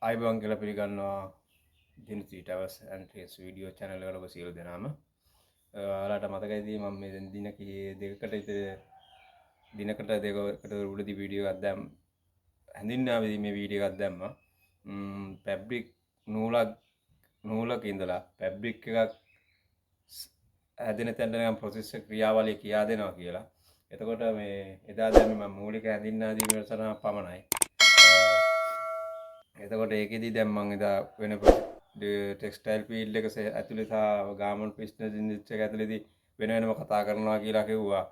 ආයිබෝන් කියලා පිළිගන්නවා දිනති towers and trace video channel එකට ඔබ සියලු දෙනාම. ඔයාලට මතකයිද මම මේ දින දෙකකට විතර දිනකට දෙකකට උඩදී වීඩියෝ එකක් දැම්ම හැඳින්වාවේදී මේ වීඩියෝ එකක් දැම්මා. ෆැබ්‍රික් නූලක ඉඳලා ෆැබ්‍රික් එකක් හැදෙන තැනට නම් ප්‍රොසෙස් ක්‍රියාවලිය කියා දෙනවා කියලා. එතකොට මේ එදා දැම්මේ මම මූලික හැඳින්වා දීම සඳහා පමණයි. එතකොට ඒකෙදි දැන් මම එදා වෙන ටෙක්ස්ටයිල් ෆීල්ඩ් එක ඇතුලේ සහ ගාමන්ට් බිස්නස් ඉන්ඩස්ට්‍රි එක ඇතුලේදී වෙන වෙනම කතා කරනවා කියලා කිව්වා.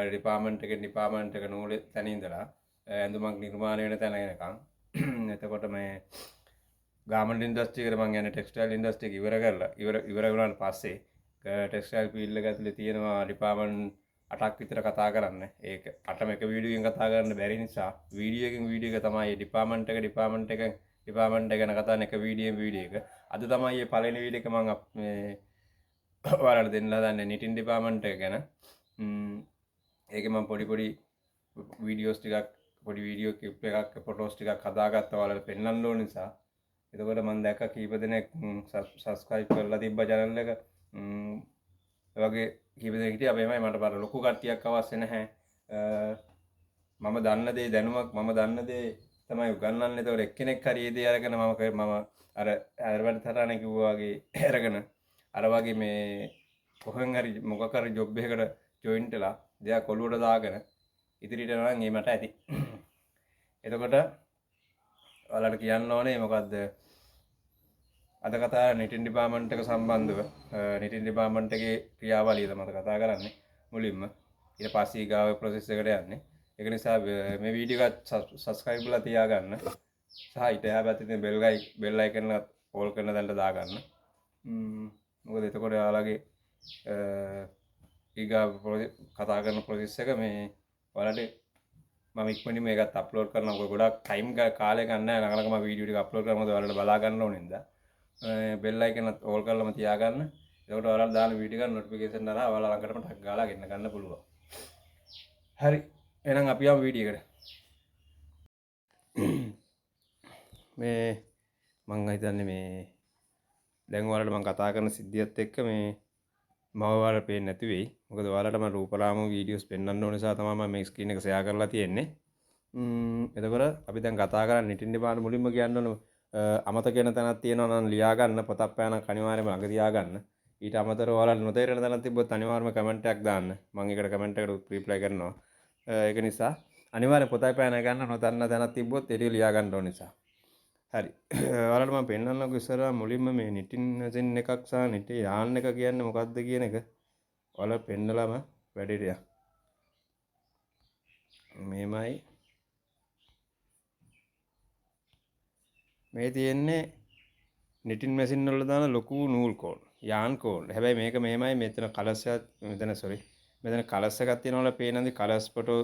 ඩිපාර්ට්මන්ට් එක නූලේ තැන ඉඳලා ඇඳුමක් නිර්මාණය වෙන තැන එනකම්. එතකොට මේ ගාමන්ට් ඉන්ඩස්ට්‍රි එකට මම යන්නේ ටෙක්ස්ටයිල් ඉන්ඩස්ට්‍රි එක ඉවර වුණාට පස්සේ ටෙක්ස්ටයිල් ෆීල්ඩ් එක ඇතුලේ තියෙනවා ඩිපාර්ට්මන්ට් 8ක් විතර කතා කරන්න. ඒක 8ම එක වීඩියෝ එකකින් කතා කරන්න බැරි නිසා වීඩියෝ එක තමයි ඩිපාර්ට්මන්ට් එක ගැන කතා කරන එක වීඩියෝ එක. අද තමයි මේ පළවෙනි වීඩියෝ එක මම මේ ඔයාලට දෙන්න හදන්නේ නිටින් ඩිපාර්ට්මන්ට් එක ගැන. ඒකේ මම පොඩි වීඩියෝස් ටිකක් පොඩි වීඩියෝ ක්ලිප් එකක් ෆොටෝස් ටිකක් හදාගත්තා ඔයාලට පෙන්වන්න ඕන නිසා. එතකොට මම දැක්ක කීප දෙනෙක් සබ්ස්ක්‍රයිබ් කරලා තිබ්බ channel එක. ඒ වගේ කීප දෙනෙක් හිටියා. අපේමයි මට බර ලොකු කට්ටියක් අවශ්‍ය නැහැ. මම දන්න දේ දැනුමක් මම දන්න දේ තමයි උගන්වන්නේ. ඒතකොට එක්කෙනෙක් හරි ඒ දේ අරගෙන මම අර වැඩතරණ කිව්වා වගේ අරගෙන අර වගේ මේ කොහෙන් හරි මොකක් හරි ජොබ් එකකට ජොයින් වෙලා දෙයක් ඔලුවට දාගෙන ඉදිරියට යනවා නම් ඒ මට ඇති. එතකොට ඔයාලට කියන්න ඕනේ මොකද්ද අද කතා නිටින් ඩිපාර්ට්මන්ට් එක සම්බන්ධව නිටින් ඩිපාර්ට්මන්ට් එකේ ක්‍රියාවලිය තමයි කතා කරන්නේ මුලින්ම. ඊට පස්සේ ගාව ප්‍රොසෙස් එකට යන්නේ. ඒක නිසා මේ වීඩියෝ එක සබ්ස්ක්‍රයිබ් කරලා තියාගන්න. සහ ඊට එහා පැත්තේ තියෙන බෙල් අයිකන් එක ඕල් කරන තැනට දාගන්න. මොකද එතකොට ඔයාලගේ ඊගා කතා කරන ප්‍රොසෙස් එක මේ ඔයාලට මම ඉක්මනින්ම ඒකත් අප්ලෝඩ් කරනවා. ඔය ගොඩක් ටයිම් කාලය ගන්න නැහැ. ළඟ ළඟ වීඩියෝ ටික අප්ලෝඩ් කරනවා. ඔයාලට බලා ගන්න ඕනේ නේද? බෙල් අයිකන් එකත් ඕල් කරලාම තියාගන්න. එතකොට ඔයාලට දාන වීඩියෝ එක නොටිෆිකේෂන් ආලා ඔයාලා ළඟටම ටක් ගාලා ගෙන්න ගන්න පුළුවන්. හරි. එහෙනම් අපි යමු වීඩියෝ එකට. මේ මම හිතන්නේ මේ දැන් ඔයාලට මම කතා කරන සිද්ධියත් එක්ක මේ මම ඔයාලට පේන්නේ නැති වෙයි. මොකද ඔයාලට මම රූපලාම වීඩියෝස් පෙන්වන්න ඕන නිසා තමයි මම මේ ස්ක්‍රීන් එක ෂෙයා කරලා තියෙන්නේ. එතකොට අපි දැන් කතා කරන්නේ නිටින් ඩිපාර්ට්මන්ට් මුලින්ම කියන්න ඕන අමතක වෙන තැනක් තියෙනවා නම් ලියා ගන්න. පොතක් පෑනක් අනිවාර්යයෙන්ම ළඟ තියා ගන්න. ඊට අමතරව ඔයාලට නොතේරෙන තැනක් තිබ්බොත් අනිවාර්යයෙන්ම කමෙන්ට් එකක් දාන්න. මම ඒකට කමෙන්ට් එකට රිප්ලයි කරනවා. ඒක නිසා අනිවාර්යෙන් පොතයි පෑන ගන්න නොදන්න තැනක් තිබ්බොත් ඒක ලියා ගන්න ඕන නිසා. හරි. ඔයාලට මම පෙන්නන්නකෝ ඉස්සරහා මුලින්ම මේ නිටින් මැෂින් එකක් සහ නිටි යාන් එක කියන්නේ මොකක්ද කියන එක. ඔයාලට පෙන්නලම වැඩිට යන්න. මේමයි මේ තියෙන්නේ නිටින් මැෂින් වල දාන ලොකු නූල් කෝල් යාන් කෝල්. හැබැයි මේක මෙහෙමයි මෙතන කලස් එකක් මෙතන කලස් එකක් තියෙනවා වල පේනදි කලස් ෆොටෝ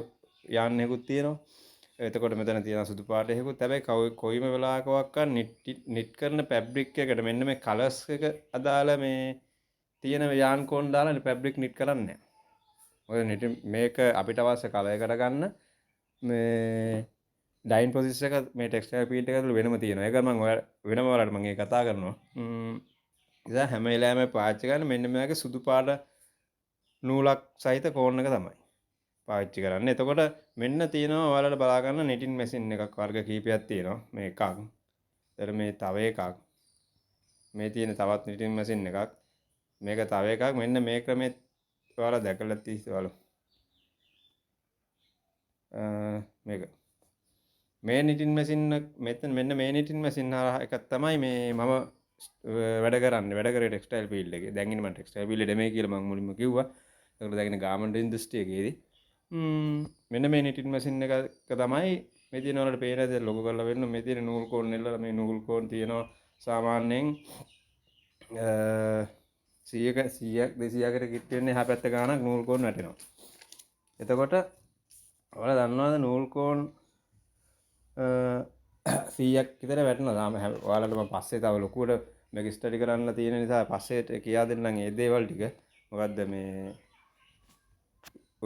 යාන් එකකුත් තියෙනවා. එතකොට මෙතන තියෙන සුදු පාට එකකුත්. හැබැයි කොයිම වෙලාවකවත් නිට් කරන ෆැබ්‍රික් එකට මෙන්න මේ කලස් එක අදාළ මේ තියෙන යාන් කෝන් දාලා ෆැබ්‍රික් නිට් කරන්නේ නැහැ. ඔය නිට් මේක අපිට අවශ්‍ය කලර් එකට ගන්න මේ ඩයින් ප්‍රොසෙස් එක මේ ටෙක්ස්ටයිල් ෆීල්ඩ් එක ඇතුළේ වෙනම තියෙනවා. ඒක මම වෙනම වලට මම ඒක කතා කරනවා. ඉතින් හැම වෙලාවෙම පාවිච්චි කරන්නේ මෙන්න මේකේ සුදු පාට නූලක් සහිත කෝන් එක තමයි පාවිච්චි කරන්නේ. එතකොට මෙන්න තියෙනවා ඔයාලට බලා ගන්න නිටින් මැෂින් එකක් වර්ග කීපයක් තියෙනවා. මේ එකක්. ඊට මේ තව එකක්. මේ තියෙන තවත් නිටින් මැෂින් එකක්. මේක තව එකක්. මෙන්න මේ ක්‍රමේ ඔයාලා දැකලා තියෙනවා. මේක මේ නිටින් මැෂින් මෙතන මෙන්න මේ නිටින් මැෂින් එකක් තමයි මේ මම වැඩ කරේ ටෙක්ස්ටයිල් ෆීල්ඩ් එකේ. දැන් ඉන්නේ මම ටෙක්ස්ටයිල් ෆීල්ඩ් එකේ නෙමෙයි කියලා මම මුලින්ම කිව්වා. ඒකට දැන් ඉන්නේ ගාමන්ට් ඉන්ඩස්ට්‍රි එකේදී. මෙන්න මේ නිටින් මැෂින් එක තමයි මේ තියෙන වලට පේන දේ ලොගෝ කරලා වෙන්න මේ තියෙන නූල් කෝන් නෙල්ලලා මේ නූල් කෝන් තියෙනවා සාමාන්‍යයෙන් 100ක 200කට කිට් වෙන්නේ එහා පැත්ත ගානක් නූල් කෝන් වැටෙනවා. එතකොට ඔයාලා දන්නවද නූල් කෝන් 100ක් විතර වැටෙනවා. තාම ඔයාලට මම පස්සේ තව ලොකුවට මේක ස්ටඩි කරන්න තියෙන නිසා පස්සේ කියා දෙන්නම් ඒ දේවල් ටික. මොකද්ද මේ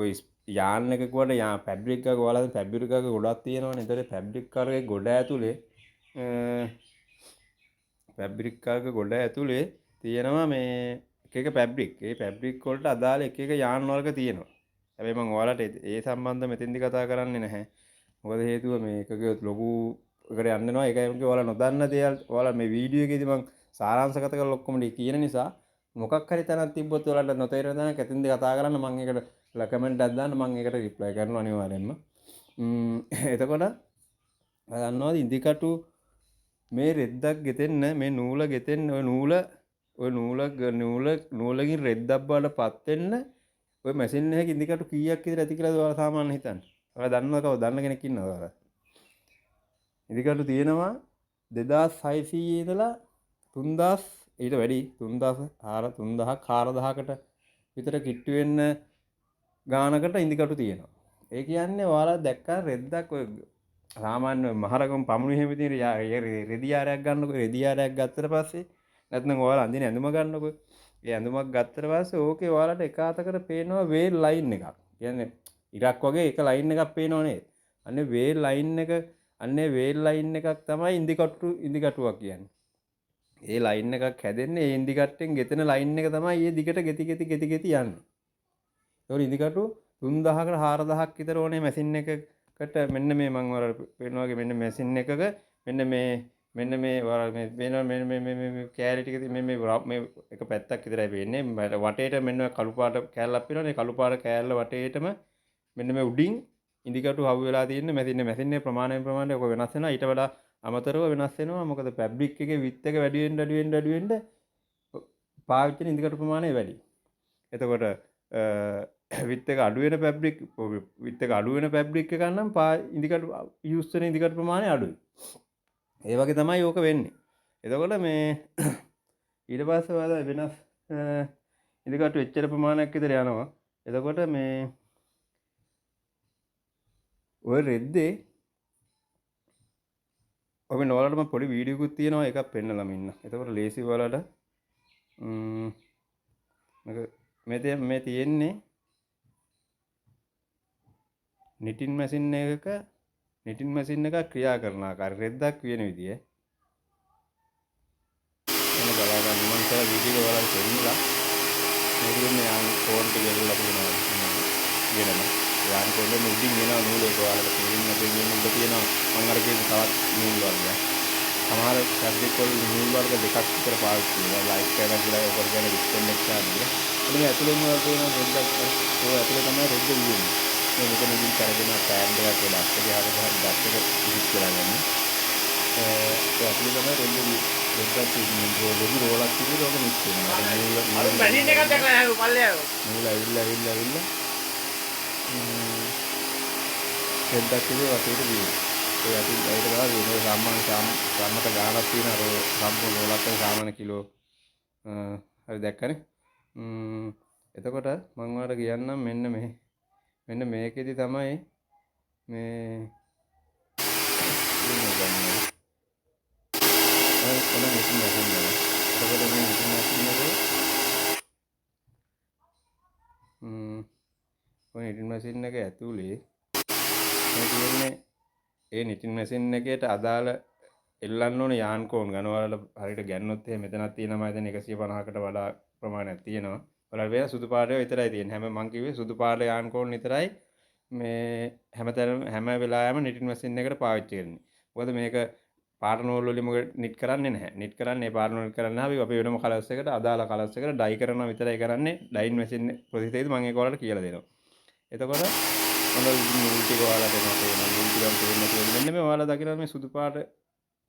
ඔය යාන් එක කිව්වට යා ෆැබ්‍රික් එක ඔයාලා ෆැබ්‍රික් එක ගොඩක් තියෙනවනේ. ඒතර ෆැබ්‍රික් කරේ ගොඩ ඇතුලේ ෆැබ්‍රික් වර්ග ගොඩ ඇතුලේ තියෙනවා මේ එක එක ෆැබ්‍රික්. ඒ ෆැබ්‍රික් වලට අදාළ එක එක යාන් වර්ග තියෙනවා. හැබැයි මම ඔයාලට ඒ සම්බන්ධව මෙතෙන්දි කතා කරන්නේ නැහැ. මොකද හේතුව මේ එකක ලොකු එකට යන්න වෙනවා. ඒකයි ඔයාලා නොදන්න දේවල් ඔයාලා මේ වීඩියෝ එකේදී මම සාරාංශගත කරලා ඔක්කොම කියන නිසා මොකක් හරි තැනක් තිබ්බොත් ඔයාලට නොතේරෙන තැනක් ඇතින්ද කතා කරන්න මම ඒකට කමෙන්ට් එකක් දාන්න මම ඒකට රිප්ලයි කරනවා අනිවාර්යෙන්ම. එතකොට ගන්නවාද ඉදිකටු මේ රෙද්දක් ගෙතෙන්න මේ නූල ගෙතෙන්න ඔය නූලකින් රෙද්දක් බවට පත් වෙන්න ඔය මැෂින් එකක ඉදිකටු කීයක් විතර ඇති කියලාද ඔයාලා සාමාන්‍ය හිතන්නේ? ඔයාලා දන්නවද කවුද? දන්න කෙනෙක් ඉන්නවද ඔයාලා? ඉදිකටු තියෙනවා 2600 ඉඳලා 3000 ඊට වැඩි 3000කට විතර කිට්ටු වෙන්න ගානකට ඉදිකටු තියෙනවා. ඒ කියන්නේ ඔයාලා දැක්කා රෙද්දක් ඔය සාමාන්‍ය මහරගම පමුණු එහෙම තියෙන රෙදියාරයක් ගන්නකො රෙදියාරයක් ගත්තට පස්සේ නැත්නම් ඔයාලා අඳින ඇඳුම ගන්නකො ඒ ඇඳුමක් ගත්තට පස්සේ ඕකේ ඔයාලට එක අතකට පේනවා වේල් ලයින් එකක්. කියන්නේ ඉරක් වගේ එක ලයින් එකක් පේනව නේද? අන්නේ වේල් ලයින් එකක් තමයි ඉදිකටුවක් කියන්නේ. ඒ ලයින් එකක් හැදෙන්නේ ඒ ඉදිකට්ටෙන් ගෙතෙන ලයින් එක තමයි ඒ දිගට ගෙති යන්නේ. ඒතකොට ඉදිකටු 3000කට 4000ක් විතර ඕනේ මැෂින් එකකට මෙන්න මේ මම ඔයාලට පේනවා වගේ මෙන්න මැෂින් එකක මෙන්න මේ ඔයාලා මේ පේනවා මේ කෑලි ටික මේ එක පැත්තක් විතරයි පේන්නේ වටේට මෙන්න කළු පාට කෑල්ලක් පේනවා මේ කළු පාට කෑල්ල වටේටම මෙන්න මේ උඩින් ඉදිකටු හවු වෙලා තියෙන මැෂින් එකේ ප්‍රමාණයට ඔක වෙනස් වෙනවා ඊට වඩා අමතරව වෙනස් වෙනවා මොකද ෆැබ්‍රික් එකේ විත් එක වැඩි වෙන්න පාවිච්චි කරන ඉදිකටු ප්‍රමාණය වැඩි. එතකොට විත් එක අඩු වෙන ෆැබ්‍රික් එකක් නම් ඉදිකටු යූස් වෙන ඉදිකටු ප්‍රමාණය අඩුයි. ඒ වගේ තමයි ඕක වෙන්නේ. එතකොට මේ ඊට පස්සේ ඔයාලා වෙනස් ඉදිකටු එච්චර ප්‍රමාණයක් විතර යනවා. එතකොට මේ ඔය රෙද්දේ ඔබ ඔයාලට මම පොඩි වීඩියෝ එකක් තියෙනවා එකක් පෙන්නලම ඉන්න. එතකොට ලේසි ඔයාලට මේ තියෙන්නේ නිටින් මැෂින් එකක ක්‍රියා කරන ආකාරය රෙද්දක් වියන විදිය. එන්න බලා ගන්න මම ඉතල වීඩියෝ එක ඔයාලට දෙන්නවා. මේක මේ යාන් ෆෝන් එක ගෙල්ලලා තියෙනවා. ගෙලම යාන් කොල්ලේ උඩින් එනවා නූල ඒක ඔයාලට තේරෙන්නේ නැති වෙන උඩ තියෙනවා. මම අර කියන තවත් නූල් වර්ගයක්. සමහර ෆැබ්‍රික් වල නූල් වර්ග දෙකක් විතර පාවිච්චි කරනවා. ලයිට් කරලා කියලා ඔකට කියන ඩිස්ටන්ස් එක ගන්නවා. මේ ඇතුලෙන් ඔයාලා තියෙන රෙද්දක් ඔය ඇතුලේ තමයි රෙද්ද වියන්නේ. මේ මෙතන ඉතින් කරගෙන පෑන් දෙකක් වෙලා අස්සගේ හරියට බත් එක ඉදිරි කරලා ගන්න. ඒ ඇතුලේ තමයි රෙද්දක් තියෙන්නේ. ලොකු රෝලක් තිබුණා ඔක මික්ස් වෙනවා. අර මැෂින් එකක් දැකලා ආව පල්ලෙයාව. නූල ඇවිල්ලා රෙද්දක් ඉතින් වටේට දිනවා. ඒ ඇතුලේ ඒක තමයි මේ සම්මත ගානක් තියෙන අර සම්පූර්ණ රෝලක් එක සාමාන්‍ය කිලෝ හරි දැක්කනේ. එතකොට මම ඔයාලට කියන්නම් මෙන්න මේකෙදි තමයි මේ නිටින් මැෂින් එක ඇතුලේ මේ තියෙන්නේ ඒ නිටින් මැෂින් එකේට අදාළ එල්ලන්න ඕන යාන් කෝන් ගන්න ඔයාලට හරියට ගන්නොත් එහෙම මෙතනක් තියෙනවා මම දැන් 150කට වඩා ප්‍රමාණයක් තියෙනවා. ඔයාලට වෙන සුදු පාටේ විතරයි තියෙන්නේ. මම කිව්වේ සුදු පාට යාන් කෝන් විතරයි මේ හැම වෙලාවෙම නිටින් මැෂින් එකට පාවිච්චි කරන්නේ. මොකද මේක පාට නූල් වලින් මොකද නිට් කරන්නේ නැහැ. නිට් කරන්නේ පාට නූල් කරන්නේ නැහැ. අපි වෙනම කලර්ස් එකට අදාළ කලර්ස් එකට ඩයි කරනවා විතරයි කරන්නේ. ඩයින් මැෂින් ප්‍රොසෙස් මම ඒක ඔයාලට කියලා දෙනවා. එතකොට මොනවද නූල් ටික ඔයාලට එනවා තේරෙනවා. නූල් ටික තේරෙන්නේ මෙන්න මේ ඔයාලා දකිනවා මේ සුදු පාට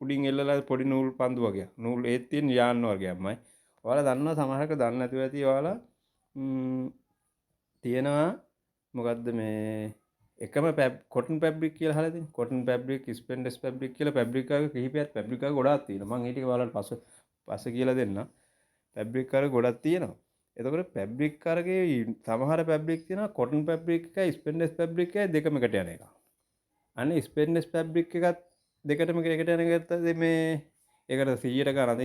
උඩින් එල්ලලා පොඩි නූල් පන්දු වගේ. නූල් ඒත් තියෙන යාන් වර්ගයක්මයි. ඔයාලා දන්නවා සමහරක දන්නේ නැතුව ඇති ඔයාලා තියෙනවා මොකද්ද මේ එකම කොටන් ෆැබ්‍රික් කියලා අහලා තියෙන්නේ. කොටන් ෆැබ්‍රික්, ස්පෙන්ඩස් ෆැබ්‍රික් කියලා ෆැබ්‍රික් වර්ග කිහිපයක් ෆැබ්‍රික් වර්ග ගොඩාක් තියෙනවා. මම ඒ ටික ඔයාලට පස්සේ කියලා දෙන්නම්. ෆැබ්‍රික් වර්ග ගොඩක් තියෙනවා. එතකොට ෆැබ්‍රික් වර්ගයේ සමහර ෆැබ්‍රික් තියෙනවා කොටන් ෆැබ්‍රික් එකයි ස්පෙන්ඩස් ෆැබ්‍රික් එකයි දෙකම එකට යන එක. අනේ ස්පෙන්ඩස් ෆැබ්‍රික් එකත් දෙකටම එකට යන එකට මේ ඒකට 100ට ගන්න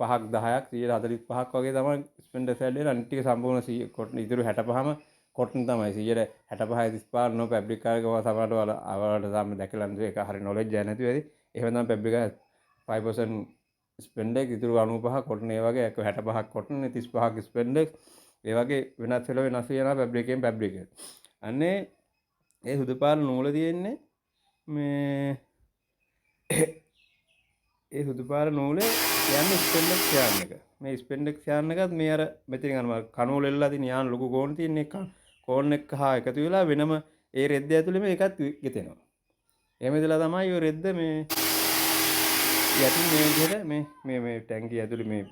5ක් 10ක් 145ක් වගේ තමයි ස්පෙන්ඩස් ෆැබ්‍රික් අනිත් ටික සම්පූර්ණ 100 කොටන් ඉතුරු 65ම කොටන් තමයි 65 35 නෝ ෆැබ්‍රික් කාර්යක සමහරට ඔයාලට තාම දැකලා නැතුව ඒක හරිය නොලෙජ් එක නැතුව ඇති. එහෙම තමයි ෆැබ්‍රික් 5% ස්පෙන්ඩෙක් ඉතුරු 95 කොටන් ඒ වගේ 65ක් කොටන් 35ක් ස්පෙන්ඩෙක් ඒ වගේ වෙනස් වෙලා වෙනස් වෙනවා ෆැබ්‍රික් එකෙන් ෆැබ්‍රික් එක. අන්නේ ඒ සුදු පාට නූල තියෙන්නේ මේ ඒ සුදු පාට නූලේ යන්නේ ස්පෙන්ඩෙක්ස් යාන් එක. මේ ස්පෙන්ඩෙක්ස් යාන් එකත් මේ අර මෙතන අර කණුවල එල්ලලා තියෙන යාන් ලොකු කෝන් තියෙන එක කෝන් එක හා එකතු වෙලා වෙනම ඒ රෙද්ද ඇතුළේ මේකත් ගෙතෙනවා. එහෙම ඉඳලා තමයි ඔය රෙද්ද මේ යටින් මේ විදිහට මේ ටැංකිය ඇතුළේ මේ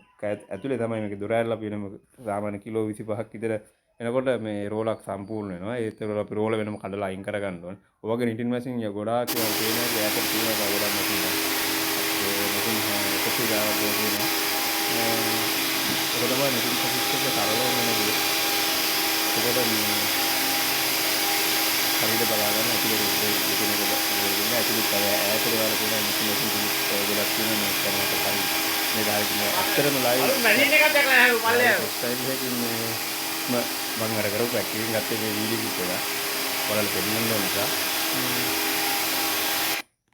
ඇතුළේ තමයි මේක දොර ඇරලා වෙනම සාමාන්‍ය කිලෝ 25ක් විතර එනකොට මේ රෝලක් සම්පූර්ණ වෙනවා. ඒත් අපි රෝල වෙනම කඩලා අයින් කරගන්න ඕනේ. ඔය වගේ නිටින් මැෂින් ගොඩාක් ඒවා තියෙනවා. ඒකට තියෙනවා ගොඩක් මැෂින්. ඒ මැෂින් එකතු ගාවක් දෙනවා. ඒක තමයි නිටින් සිස්ටම් එක තරලව වෙනදී. ඒකට මේ හරියට බලාගන්න ඇතුලේ දෙකෙනෙක් ඉන්නවා. ඇතුලේ තව ඈතට වල තියෙන මැෂින් ගොඩක් තියෙනවා මේ කරනකොට හරි මේ ඩායිට් අත්‍තරම ලයිව් මැෂින් එකක් දැක්ලා නැහැ පල්ලේ ස්ටයිල් එකකින් මම අර කරපු ඇක්ටිවින් ගත්තේ මේ වීඩියෝ කිට් එක ඔයාලට පෙන්නන්න ඕන නිසා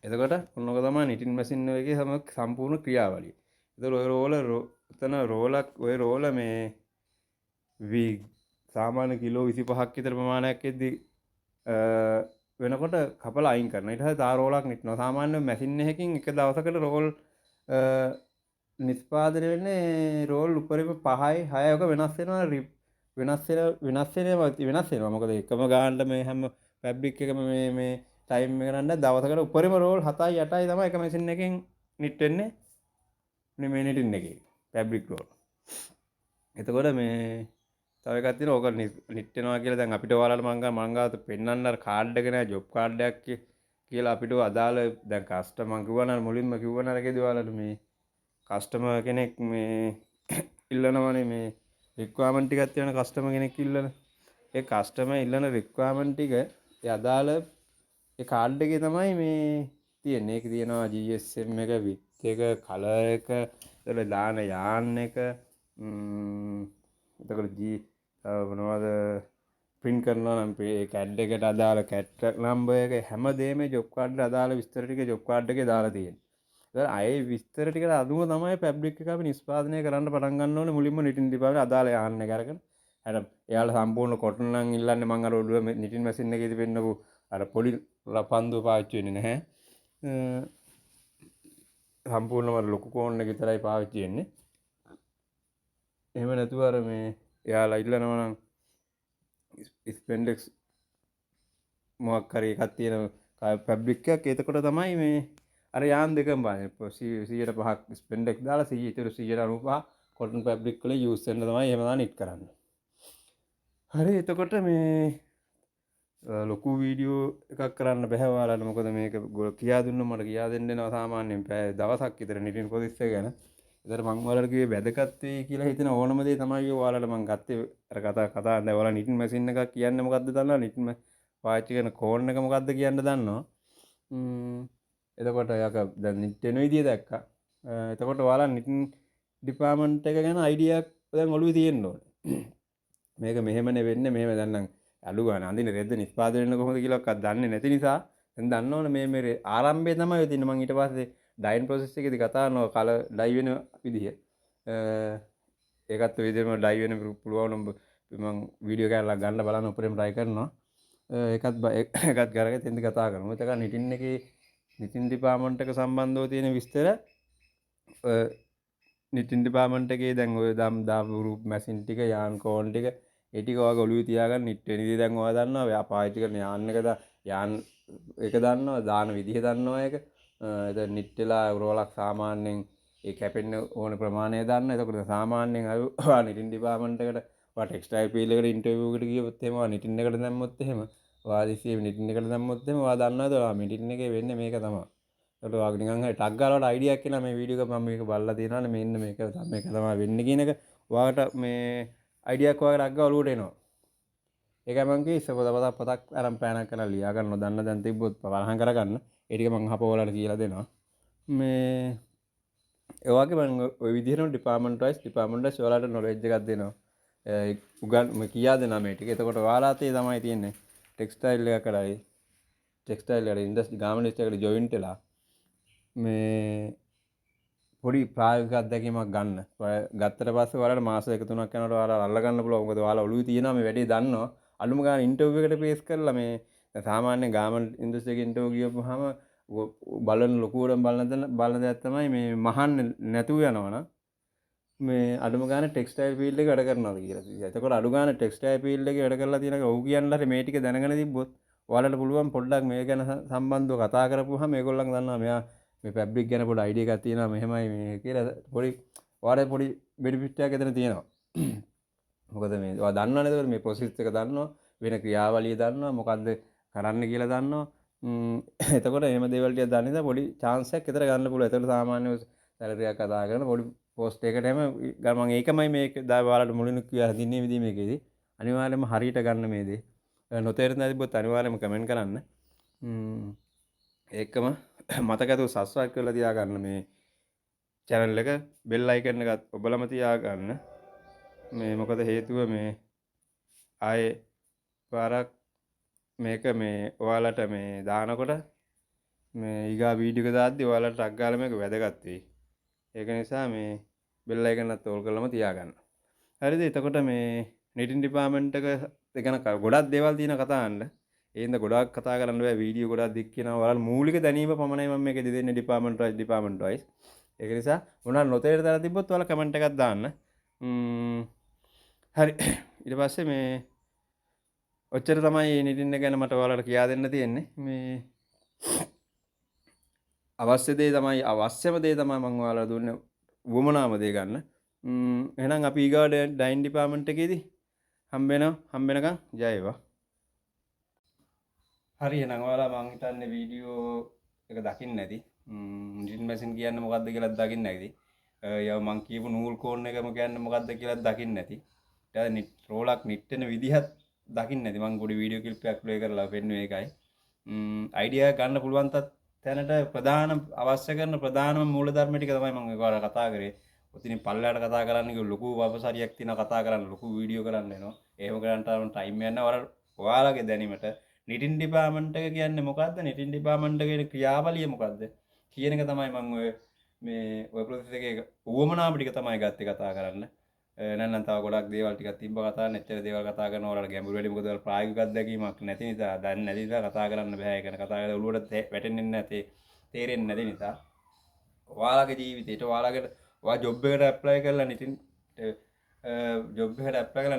එතකොට ඔන්නෝක තමයි නිටින් මැෂින් එකේ සම්පූර්ණ ක්‍රියාවලිය. ඒතර ඔය රෝල උතන රෝලක් ඔය රෝල මේ සාමාන්‍ය කිලෝ 25ක් විතර ප්‍රමාණයක් එද්දි වෙනකොට කපලා අයින් කරනවා. ඊට පස්සේ තා රෝලක් නිටනවා. සාමාන්‍ය මැෂින් එකකින් එක දවසකට රෝල් නිෂ්පාදනය වෙන්නේ රෝල් උඩරිම 5යි 6යි ඔක වෙනස් වෙනවා. මොකද එකම ගානට මේ හැම ෆැබ්‍රික් එකම මේ ටයිම් එක ගන්න දවසකට උඩරිම රෝල් 7යි 8යි තමයි එක මැෂින් එකෙන් නිට් වෙන්නේ. මේ නිටින් එකේ ෆැබ්‍රික් රෝල්. එතකොට මේ තව එකක් තියෙනවා. ඕක නිට් වෙනවා කියලා දැන් අපිට ඔයාලට මං ගාවට පෙන්නන්න අර කාඩ් එක නෑ ජොබ් කාඩ් එකක් කියලා අපිට අදාළ දැන් කස්ටමර් කිව්වනම් මුලින්ම කිව්වනරකේදී ඔයාලට මේ කස්ටමර් කෙනෙක් මේ ඉල්ලනවනේ මේ රික්වයර්මන්ට් ටිකක් තියෙන කස්ටමර් කෙනෙක් ඉල්ලන. ඒ කස්ටමර් ඉල්ලන රික්වයර්මන්ට් ටික ඒ අදාළ ඒ කාඩ් එකේ තමයි මේ තියෙන්නේ. ඒක තියෙනවා GSM එක, width එක, color එක, ඒතර දාන යාන් එක එතකොට මොනවද print කරනවා නම් ඒ CAD එකට අදාළ CAD number එක හැමදේම ජොබ් කාඩ් එකට අදාළ විස්තර ටික ජොබ් කාඩ් එකේ දාලා තියෙනවා. ඒතර අය විස්තර ටිකට අනුව තමයි ෆැබ්‍රික් එක අපි නිෂ්පාදනය කරන්න පටන් ගන්න ඕනේ මුලින්ම නිටින් ඩිපාර්ට්මන්ට් අදාළ යාන් එක අරගෙන. අර එයාලා සම්පූර්ණ කොටන් නම් ඉල්ලන්නේ මම අර ඔළුව නිටින් මැෂින් එකේදී පෙන්නපු අර පොඩි පන්දුව පාවිච්චි වෙන්නේ නැහැ. සම්පූර්ණම ලොකු කෝන් එක විතරයි පාවිච්චි වෙන්නේ. එහෙම නැතුව අර මේ එයාලා ඉල්ලනවා නම් ස්පෙන්ඩෙක්ස් මොකක් හරි එකක් තියෙන ෆැබ්‍රික් එකක් එතකොට තමයි මේ අර යාන් දෙකම බලන්නේ 100%ක් ස්පෙන්ඩෙක්ස් දාලා 195 කොටන් ෆැබ්‍රික් වල යූස් වෙන්න තමයි එහෙම දාලා නිට් කරන්නේ. හරි එතකොට මේ ලොකු වීඩියෝ එකක් කරන්න බෑ ඔයාලට. මොකද මේක කියා දුන්න මට කියා දෙන්න වෙනවා සාමාන්‍යයෙන් පැය දවසක් විතර නිටින් ප්‍රොසෙස් එක ගැන. ඒතර මම ඔයාලට කිව්වේ වැදගත් වෙයි කියලා හිතන ඕනම දේ තමයි ඔයාලට මම ගත්තේ. අර කතා දැන් ඔයාලා නිටින් මැෂින් එකක් කියන්නේ මොකද්ද දන්නවද? නිටින් පාවිච්චි කරන කෝන් එක මොකද්ද කියන්න දන්නවා. එතකොට යක දැන් නිට් වෙන විදිය දැක්කා. එතකොට ඔයාලා නිටින් ඩිපාර්ට්මන්ට් එක ගැන අයිඩියාවක් දැන් ඔළුවේ තියෙන්න ඕනේ. මේක මෙහෙමනේ වෙන්නේ මෙහෙම දැන් නම් අඩු ගන්න අඳින රෙද්ද නිෂ්පාදනය වෙන්නේ කොහොමද කියලාවත් දන්නේ නැති නිසා දැන් දන්නවනේ මේ ආරම්භය තමයි තියෙන්නේ. මම ඊට පස්සේ ඩයින් ප්‍රොසෙස් එකේදී කතා කරනවා කලර් ඩයි වෙන විදිහ. ඒකත් විදිහම ඩයි වෙන පුළුවන් නම් මම වීඩියෝ එකක් ගන්න බලන්න උපරිම try කරනවා. ඒකත් කරගෙන තෙන්දි කතා කරමු. ඒක නිටින් එකේ නිටින් ඩිපාර්ට්මන්ට් එක සම්බන්ධව තියෙන විස්තර නිටින් ඩිපාර්ට්මන්ට් එකේ දැන් ඔය දාපු මැෂින් ටික යාන් කෝන් ටික ඒ ටික ඔයාලා ඔළුවේ තියාගන්න නිට් වෙන විදිහ දැන් ඔයා දන්නවා. ඔයා පාවිච්චි කරන යාන් එක යාන් එක දන්නවා. දාන විදිහ දන්නවා ඒක. එතන නිට් වෙලා රෝලක් සාමාන්‍යයෙන් ඒ කැපෙන්න ඕන ප්‍රමාණය දන්න. එතකොට සාමාන්‍යයෙන් ඔයා නිටින් ඩිපාර්ට්මන්ට් එකට ඔයා ටෙක්ස්ටයිල් ෆීල්ඩ් එකට ඉන්ටර්විව් එකට ගියොත් එහෙම ඔයා නිටින් එකට දැම්මොත් එහෙම ඔයා දිස්සියේ නිටින් එකට දැම්මොත් එහෙම ඔයා දන්නවද ඔයා නිටින් එකේ වෙන්නේ මේක තමයි. ඒකට ඔයා නිකන් හරි ටග් ගාලා අයිඩියාවක් එනවා මේ වීඩියෝ එක මම මේක බලලා තියෙනවානේ මෙන්න මේක තමයි වෙන්නේ කියන එක ඔයාට මේ අයිඩියාවක් ඔයාගේ ටග් ගාලා ඔලුවට එනවා. ඒකයි මම කිව්වේ ඉස්සෙල්ලා පොතක් අරන් පෑනක් කරලා ලියා ගන්න දන්න දැන් තිබ්බොත් වරහන් කරගන්න. ඒ ටික මම අහපුව ඔයාලට කියලා දෙනවා. මේ ඒ වගේ මම ওই විදිහටම ඩිපාර්ට්මන්ට් වයිස් ඔයාලට නොලෙජ් එකක් දෙනවා. මම කියා දෙනවා මේ ටික. එතකොට ඔයාලාට තමයි තියෙන්නේ ටෙක්ස්ටයිල් එකකටයි ටෙක්ස්ටයිල් එකට ඉන්ඩස්ට්‍රි ගාමන්ට් එකට ජොයින්ට් වෙලා මේ පොඩි ප්‍රායෝගික අත්දැකීමක් ගන්න. ගත්තට පස්සේ ඔයාලට මාස 2-3ක් යනකොට ඔයාලා අල්ල ගන්න පුළුවන්. මොකද ඔයාලා ඔළුවේ තියෙනවා මේ වැඩේ දන්නවා. අලුම ගාන ඉන්ටර්විව් එකට පේස් කරලා මේ සාමාන්‍ය ගාමන්ට් ඉන්ඩස්ට්‍රි එකේ ඉන්ටර්විව් ගියපුවාම බලන ලොකුවටම බලන දෙයක් තමයි මේ මහන්න නැතුව යනවනම් මේ අඩුම ගාන ටෙක්ස්ටයිල් ෆීල්ඩ් එකේ වැඩ කරනවාද කියලා. එතකොට අඩු ගාන ටෙක්ස්ටයිල් ෆීල්ඩ් එකේ වැඩ කරලා තියෙනක ඔව් කියන්නලා මේ ටික දැනගෙන තිබ්බොත් ඔයාලට පුළුවන් පොඩ්ඩක් මේ ගැන සම්බන්ධව කතා කරපුවාම මේගොල්ලන් දන්නවා මෙයා මේ ෆැබ්‍රික් ගැන පොඩි අයිඩියා එකක් තියෙනවා මෙහෙමයි මේ කියලා පොඩි ඔයාලට පොඩි බෙනිෆිට් එකක් එතන තියෙනවා. මොකද මේ ඔයා දන්නවනේ ඒකට මේ ප්‍රොසෙස් එක දන්නවා වෙන ක්‍රියාවලිය දන්නවා මොකද්ද කරන්න කියලා දන්නවා. එතකොට එහෙම දේවල් ටික දන්න නිසා පොඩි chance එකක් විතර ගන්න පුළුවන්. එතකොට සාමාන්‍ය සැලරි එකක් කතා කරන පොඩි පෝස්ට් එකකට එහෙම මම ඒකමයි මේක ඔයාලට මුලින්ම කිව්වා හදින්නේ විදිහ මේකේදී අනිවාර්යයෙන්ම හරියට ගන්න මේ දේ. නොතේරෙන තිබ්බොත් අනිවාර්යයෙන්ම කමෙන්ට් කරන්න. ඒකම මතකතු සබස්ක්‍රයිබ් කරලා තියාගන්න මේ channel එක bell icon එකත් ඔබලම තියාගන්න. මේ මොකද හේතුව මේ ආයේ පාරක් මේක මේ ඔයාලට මේ දානකොට මේ ඊගා වීඩියෝ එක දාද්දි ඔයාලට ටග් ගාලා මේක වැදගත් වෙයි. ඒක නිසා මේ bell icon එකත් ඕල් කරලාම තියාගන්න. හරිද? එතකොට මේ knitting department එක ගැන ගොඩක් දේවල් තියෙන කතා කරන්න. ඒ හින්දා ගොඩාක් කතා කරන්න බෑ වීඩියෝ ගොඩක් දික් වෙනවා. ඔයාලා මූලික දැනීම පමණයි මම මේකෙදි දෙන්නේ department wise. ඒක නිසා මොනවා නොතේරෙන තැන තිබ්බොත් ඔයාලා කමෙන්ට් එකක් දාන්න. හරි. ඊට පස්සේ මේ ඔච්චර තමයි knitting එක ගැන මට ඔයාලට කියා දෙන්න තියෙන්නේ. මේ අවශ්‍යම දේ තමයි මම ඔයාලට දුන්නේ වුමනාම දේ ගන්න. එහෙනම් අපි ඊගාට ඩයින් ඩිපාර්ට්මන්ට් එකේදී හම්බෙනකම් ජය වේවා. හරි එහෙනම් ඔයාලා මං හිතන්නේ වීඩියෝ එක දකින්න නැති. knitting machine කියන්නේ මොකද්ද කියලා දකින්න නැති. මං කියපු නූල් කෝන් එකම කියන්නේ මොකද්ද කියලා දකින්න නැති. ඊට රෝලක් නිට් වෙන විදිහත් දකින්න නැති. මං පොඩි වීඩියෝ ක්ලිප් එකක් ප්ලේ කරලා පෙන්නුවේ ඒකයි. අයිඩියා ගන්න පුළුවන් තැනට අවශ්‍ය කරන ප්‍රධානම මූලධර්ම ටික තමයි මම ඔයාලට කතා කරේ. ඔතින් පල්ලයට කතා කරන්න කිව්ව ලොකු වපසරියක් තියෙනවා කතා කරන්න ලොකු වීඩියෝ කරන්න වෙනවා. එහෙම කරන්න ටයිම් යනවා. ඔයාලගේ දැනීමට knitting department එක කියන්නේ මොකද්ද? knitting department එකේ ක්‍රියාවලිය මොකද්ද? කියන එක තමයි මම ඔය ප්‍රොසෙස් එකේ උවමනාව ටික තමයි ගත්තේ කතා කරන්න. නැත්නම් තව ගොඩක් දේවල් ටිකක් තිබ්බ කතා කරන්න. එච්චර දේවල් කතා කරනවා ඔයාලට ගැඹුරු වැඩි මොකද ඔයාලා ප්‍රායෝගික අත්දැකීමක් නැති නිසා දන්නේ නැති නිසා කතා කරන්න බෑ. ඒ කියන්නේ කතා කරලා ඔළුවට වැටෙන්නේ නැති තේරෙන්නේ නැති නිසා ඔයාලගේ ජීවිතේට ඔයා ජොබ් එකට ඇප්ලයි කරලා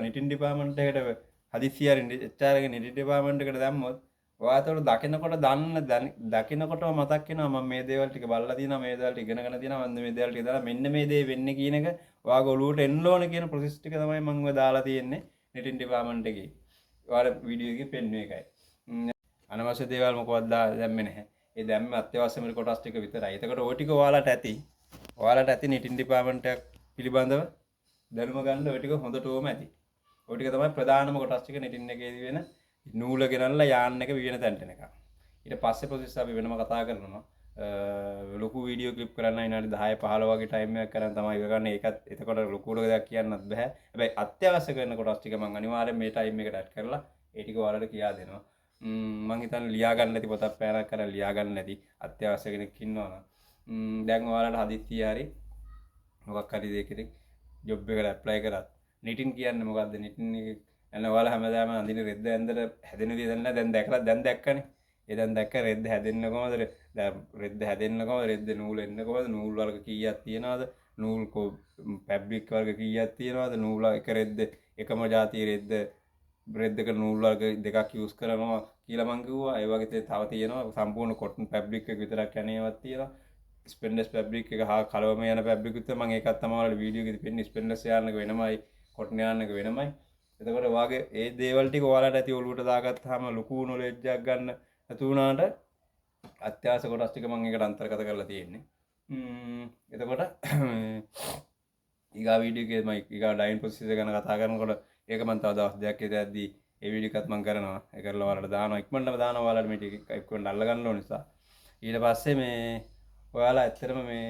knitting department එකට හදිස්සියෙන් HR එකේ knitting department එකට දැම්මොත් ඔයාට දකිනකොටම මතක් වෙනවා මම මේ දේවල් ටික බලලා තියෙනවා මේ දේවල් ටික ඉගෙනගෙන තියෙනවා මම මේ දේවල් ටික දාලා මෙන්න මේ දේ වෙන්නේ කියන එක ඔයාගේ ඔළුවට එන්න ඕන කියන ප්‍රොසෙස් ටික තමයි මම ඔය දාලා තියෙන්නේ knitting department එකේ. ඔයාලා වීඩියෝ එකේ පෙන්වන්නේ ඒකයි. අනවශ්‍ය දේවල් මොකවත් දැම්මේ නැහැ. ඒ දැම්මේ අත්‍යවශ්‍යම කොටස් ටික විතරයි. එතකොට ওই ටික ඔයාලට ඇති knitting department එක පිළිබඳව දැනුම ගන්න ওই ටික හොඳටම ඇති. ওই ටික තමයි ප්‍රධානම කොටස් ටික knitting එකේදී වෙන නූල ගෙනල්ලා යාන් එක විවිධ තැනට එනකම්. ඊට පස්සේ ප්‍රොසෙස් අපි වෙනම කතා කරනවා. ලොකු වීඩියෝ ක්ලිප් කරන්න විනාඩි 10 15 වගේ ටයිම් එකක් කරන් තමයි ඉව ගන්න. ඒකත් එතකොට ලොකු දෙයක් කියන්නත් බෑ. හැබැයි අත්‍යවශ්‍ය කරන කොටස් ටික මම අනිවාර්යෙන් මේ ටයිම් එකට ඇඩ් කරලා ඒ ටික ඔයාලට කියා දෙනවා. මම හිතන්නේ ලියා ගන්න නැති පොතක් පෑනක් කරලා ලියා ගන්න නැති අත්‍යවශ්‍ය කෙනෙක් ඉන්නවනම් දැන් ඔයාලට හදිස්සිය හරි මොකක් හරි දෙයකට ජොබ් එකට ඇප්ලයි කරත් knitting කියන්නේ මොකද්ද? knitting එක එන්න ඔයාලා හැමදාම අඳින රෙද්ද ඇඳලා හැදෙන දේ දැන් දැක්කනේ. ඒ දැන් දැක්ක රෙද්ද හැදෙන්න කොහමද? රෙද්ද හැදෙන්න කොහමද? රෙද්ද නූල් එන්න කොහමද? නූල් වර්ග කීයක් තියෙනවද? නූල් ෆැබ්‍රික් වර්ග කීයක් තියෙනවද? නූල් එක රෙද්ද එකම જાතිය රෙද්දක නූල් වර්ග දෙකක් යූස් කරනවා කියලා මං කිව්වා. ඒ වගේ තව තියෙනවා සම්පූර්ණ කොටන් ෆැබ්‍රික් එක විතරක් යන්නේවත් තියෙනවා. ස්පෙන්ඩස් ෆැබ්‍රික් එක හා කලවම යන ෆැබ්‍රික් විතර මම ඒකත් තමයි ඔයාලට වීඩියෝ එකේ පෙන්නේ. ස්පෙන්ඩස් යාන් එක වෙනමයි කොටන් යාන් එක වෙනමයි. එතකොට වාගේ ඒ දේවල් ටික ඔයාලට ඇති ඔලුවට දාගත්තාම ලොකු නොලෙජ් එකක් ගන්න නැතු වුණාට අත්‍යවශ්‍ය කොටස් ටික මම ඒකට අන්තර්ගත කරලා තියෙන්නේ. එතකොට ඊගා වීඩියෝ එකේ මම ඊගා ඩයින් ප්‍රොසෙස් එක ගැන කතා කරනකොට ඒක මම තව දවස් දෙකක් ඉඳද්දී ඒ වීඩියෝ එකත් මම කරනවා. ඒ කරලා ඔයාලට දානවා ඉක්මනටම දානවා ඔයාලට මේ ටික ඉක්මනට අල්ල ගන්න ඕන නිසා. ඊට පස්සේ මේ ඔයාලා ඇත්තටම මේ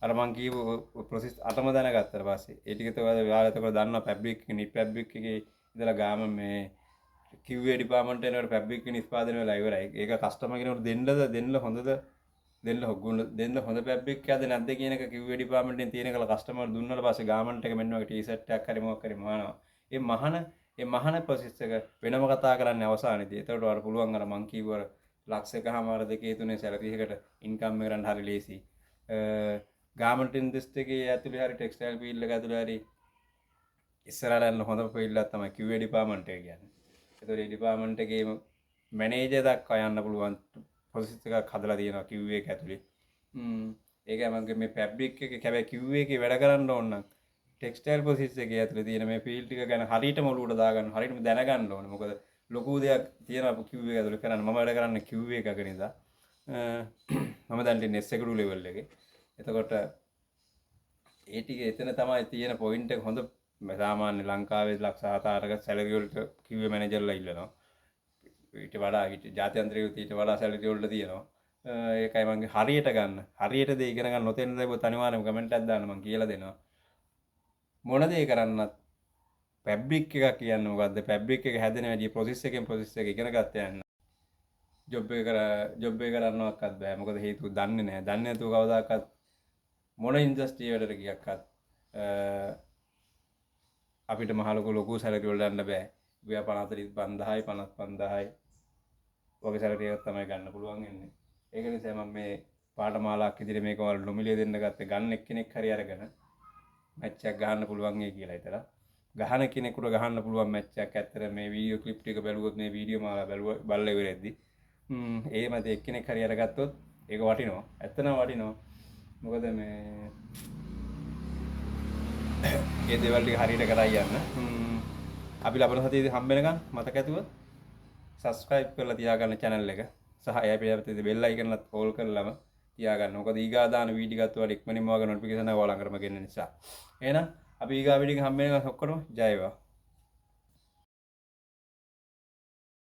අර මං කියපු ප්‍රොසෙස් 8ම දැනගත්තාට පස්සේ ඒ ටික ඔයාලා එතකොට දන්නවා ෆැබ්‍රික් නිට් ෆැබ්‍රික් එකේ ඉඳලා ගාම මේ QA ඩිපාර්ට්මන්ට් එනකොට ෆැබ්‍රික් එක නිෂ්පාදනය වෙලා ඉවරයි. ඒක කස්ටමර් කෙනෙකුට දෙන්න හොඳද දෙන්න හොඳ පැබ්බික් යද නැද්ද කියන එක කිව්වේ ඩිපාර්ට්මන්ට් එකෙන් තියෙන කල කස්ටමර් දුන්නාට පස්සේ ගාමන්ට් එක මෙන්න වගේ ටී-ෂර්ට් එකක් හරි මොකක් හරි මහනවා. ඒ මහන ප්‍රොසෙස් එක වෙනම කතා කරන්නේ අවසානයේදී. එතකොට ඔයාලට පුළුවන් අර මං කිව්ව ලක්ෂ එකමාර දෙකේ තුනේ සැලරි එකකට ඉන්කම් එක ගන්න හරි ලේසි. ගාමන්ට් ඉන්ඩස්ට්‍රි එකේ ඇතුලේ හරි ටෙක්ස්ටයිල් ෆීල්ඩ් එක ඇතුලේ හරි ඉස්සරහට යන හොඳ ෆීල්ඩ් එකක් තමයි QA ඩිපාර්ට්මන්ට් එක කියන්නේ. ඒතකොට මේ ඩිපාර්ට්මන්ට් එකේම මැනේජර් දක්වා යන්න පුළුවන් ප්‍රොසෙස් එකක් හදලා තියෙනවා QA එක ඇතුලේ. ඒකයි මම මේ ෆැබ්‍රික් එක හැබැයි QA එකේ වැඩ කරන්න ඕන නම් ටෙක්ස්ටයිල් ප්‍රොසෙස් එකේ ඇතුලේ තියෙන මේ ෆීල්ඩ් එක ගැන හරියටම ඔලුවට දාගන්න හරියටම දැනගන්න ඕනේ. මොකද ලොකු දෙයක් තියෙනවා QA එක ඇතුලේ කරන්න. මම වැඩ කරන්නේ QA එකක නිසා. මම දැන් ඉන්නේ S1 ලෙවල් එකේ. එතකොට ඒ ටික එතන තමයි තියෙන පොයින්ට් එක හොඳ සාමාන්‍ය ලංකාවේ ලක්ෂ 7-8ක සැලරි වලට QA මැනේජර්ලා ඉල්ලනවා. ඊට වඩා ජාත්‍යන්තරික ඊට වඩා සැලරි වලට තියෙනවා. ඒකයි මම හරියට ගන්න. හරියට දේ ඉගෙන ගන්න නොතෙන් දැබුවොත් අනිවාර්යයෙන්ම කමෙන්ට් එකක් දාන්න මම කියලා දෙනවා. මොන දේ කරන්නත් ෆැබ්‍රික් එකක් කියන්නේ මොකද්ද? ෆැබ්‍රික් එක හැදෙන වැඩි ප්‍රොසෙස් එකෙන් ප්‍රොසෙස් එක ඉගෙන ගත්ත යන්න. ජොබ් එක කරන්නවක්වත් බෑ. මොකද හේතුව දන්නේ නැහැ. දන්නේ නැතුව කවදාකවත් මොන ඉන්ඩස්ට්‍රි එකකට ගියක්වත් අපිට මහ ලොකු සැලරි වලට යන්න බෑ. ගියා 45,000යි 55,000යි වගේ සැලරි එකක් තමයි ගන්න පුළුවන් වෙන්නේ. ඒක නිසා මම මේ පාඨමාලාවක් ඉදිරියේ මේක වල නොමිලේ දෙන්න ගත්තේ ගන්න එක්කෙනෙක් හරි අරගෙන මැච් එකක් ගහන්න පුළුවන් ඒ කියලා හිතලා. ගහන කෙනෙකුට ගහන්න පුළුවන් මැච් එකක්. ඇත්තට මේ වීඩියෝ ක්ලිප් ටික බැලුවොත් මේ වීඩියෝ මාලා බලලා ඉවරෙද්දි ඒ මත එක්කෙනෙක් හරි අරගත්තොත් ඒක වටිනවා. ඇත්තටම වටිනවා. මොකද මේ ඒ දේවල් ටික හරියට කරා යන්න. අපි ලබන සතියේදී හම්බ වෙනකන් මතක ඇතුව subscribe කරලා තියාගන්න channel එක. සහ ඒ පිටපතේ බෙල් අයිකන් එකත් ඕල් කරලාම තියාගන්න. මොකද ඊගා දාන වීඩියෝ එකත් ඔයාලා ඉක්මනින්ම වගේ notification එක ඔයාලා ළඟටම ගෙන්න නිසා. එහෙනම් අපි ඊගා වීඩියෝ එක හම්බ වෙනකන් ඔක්කොම ජය වේවා.